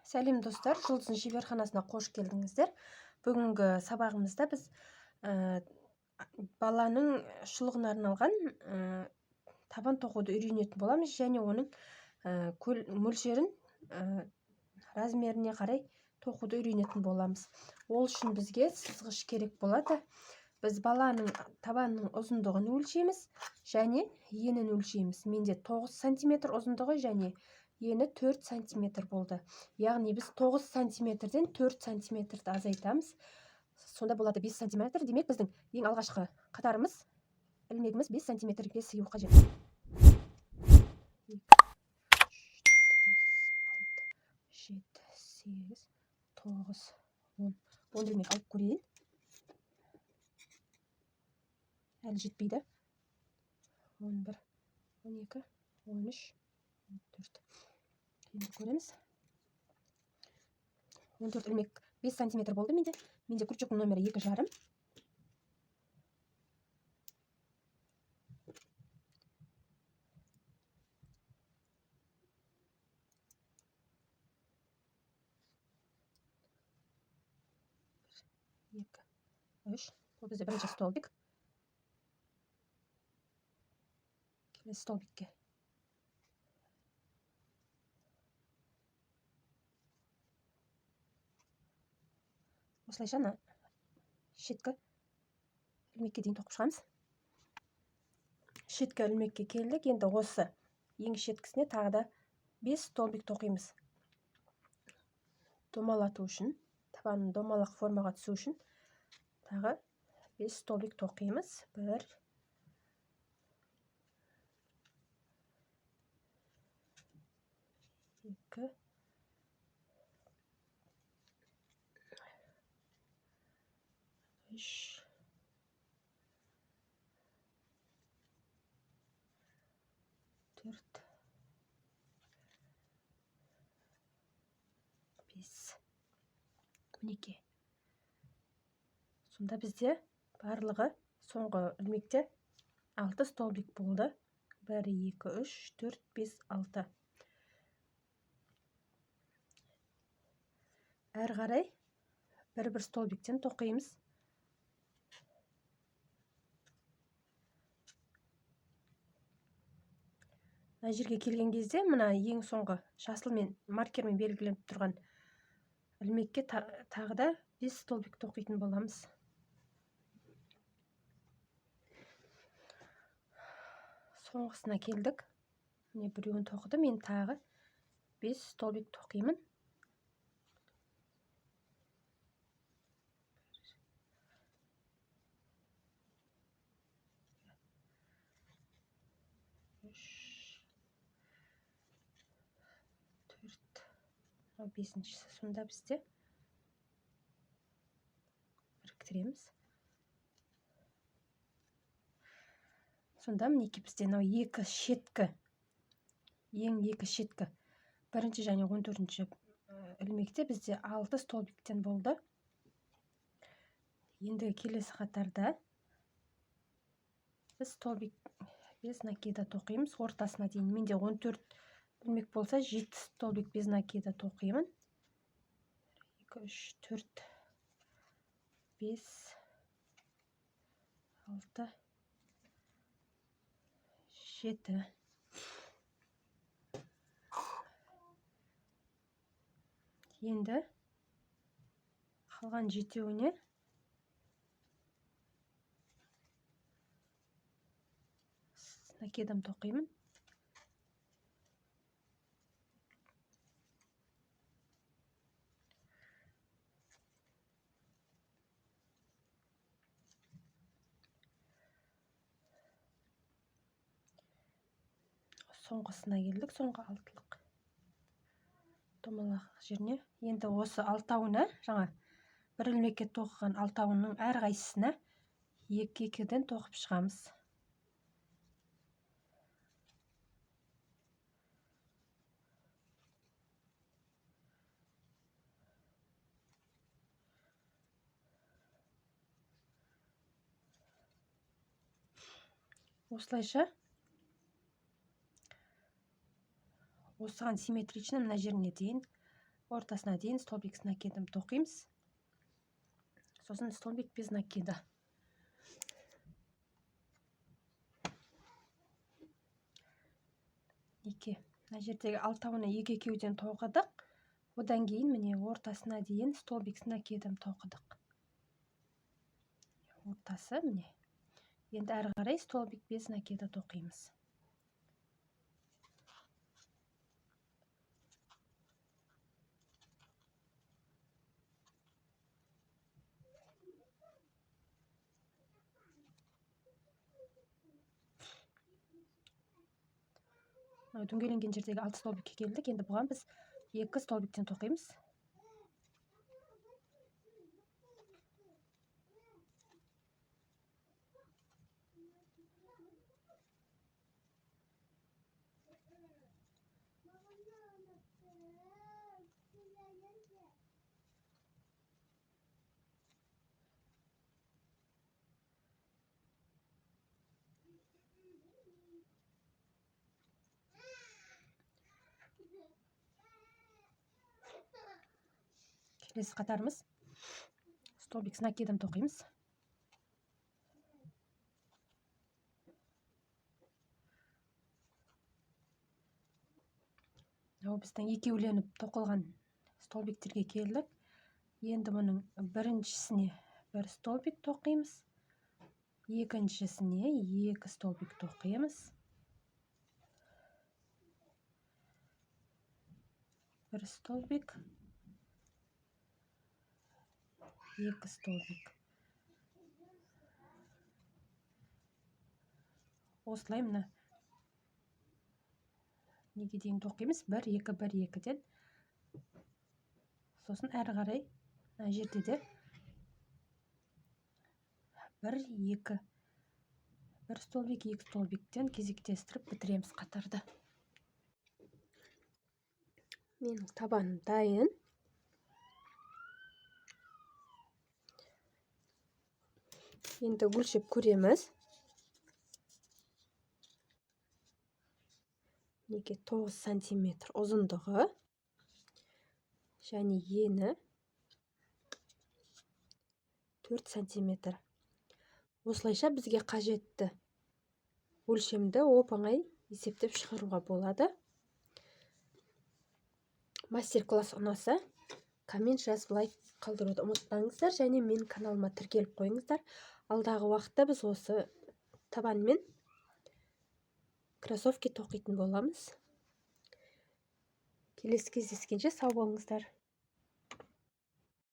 Сәлем достар, Жұлдыздың шеберханасына қош келдіңіздер. Бүгінгі сабағымызда біз баланың шұлығына арналған табан тоқуды үйренетін боламыз, және оның мөлшерін размеріне қарай тоқуды үйренетін боламыз. Ол үшін бізге сызғыш керек болады. Біз баланың табанның ұзындығын өлшейміз және енін өлшейміз. Менде 9 см ұзындығы және ені 4 см болды. Яғни біз 9 см-ден 4 см-ді азайтамыз. Сонда болады 5 см. Демек біздің ең алғашқы қатарымыз, ілмегіміз 5 см-ге сыю қажет. 2, 3, 4, 5, 6, 7, 8, 9, 10. 10 ілмек алып көрейін. Әлі жетпейді. 11, 12, 13, 14. Енді көреміз. 14 ілмек 5 см болды менде. Менде крючоктың номері 2,5. Екі, үш. Бұл бізде бірінші столбик. Келесі столбикке. Осылайша шеткі ілмекке дейін тоқып шығамыз. Шеткі ілмекке келдік. Енді осы ең шеткісіне тағы да 5 столбик тоқимыз. Домалату үшін, табанның домалақ формаға түсу үшін тағы 5 столбик тоқимыз. 1, 2, 3, 4, 5. Мінекей. Сонда бізде барлығы соңғы ілмекте 6 столбик болды. 1, 2, 3, 4, 5, 6. Әр қарай бір столбиктен тоқимыз. Мына жерге келген кезде мына ең соңғы жасылмен маркермен белгіленіп тұрған ілмекке тағы да 5 столбик тоқитын боламыз. Соңғысына келдік. Міне біреуін тоқыдым, мен тағы 5 столбик тоқимын. Бесіншісі. Сонда бізде біріктіреміз. Сонда мінекей бізде екі шеткі, ең екі шеткі бірінші және 14-ші ілмекте бізде 6 столбиктен болды. Енді келесі қатарда біз столбик 5 накида тоқимыз ортасына дейін. Менде 14 ілмек болса 7 столбик 5 накида тоқимын. 2, 3, 4, 5, 6, 7. Енді қалған жетеуіне накидам тоқимын. Соңғысына келдік, соңғы алтылық домалақ жеріне. Енді осы алтауына, жаңа бір ілмекке тоқыған алтауының әр қайсысына 2-2-ден тоқып шығамыз. Осылайша осыған симметрично мына жеріне дейін ортасына дейін столбик с накидом тоқимыз. Сосын столбик без накида. Мына жердегі алтауына екеуден тоқыдық. Одан кейін міне ортасына дейін столбик с накидом тоқыдық. Ортасы міне. Енді әрі қарай столбик без накида тоқимыз. Дөңгеленген жердегі 6 столбикке келдік. Енді бұған біз 2 столбиктен тоқимыз. Келесі қатарымыз столбик с накидом тоқимыз. Біздің екеуленіп тоқылған столбиктерге келдік. Енді мұның біріншісіне бір столбик тоқимыз. Екіншісіне 2 столбик тоқимыз. Бір столбик, 2 столбик. Осылай мына неге дейін тоқимыз? 1 2 1 2-ден. Сосын әрі қарай мына жерде де 1 2 1 столбик 2 столбиктен кезектестіріп бітіреміз қатарды. Менің табаным дайын. Енді өлшеп көреміз. Неге 9 сантиметр ұзындығы және ені 4 сантиметр. Осылайша бізге қажетті өлшемді оп-оңай есептеп шығаруға болады. Мастер-класс ұнаса, коммент жазып лайк қалдыруды ұмытпаңыздар және менің каналыма тіркеліп қойыңыздар. Алдағы уақытта біз осы табанмен кроссовки тоқитын боламыз. Келесі кездескенше сау болыңыздар.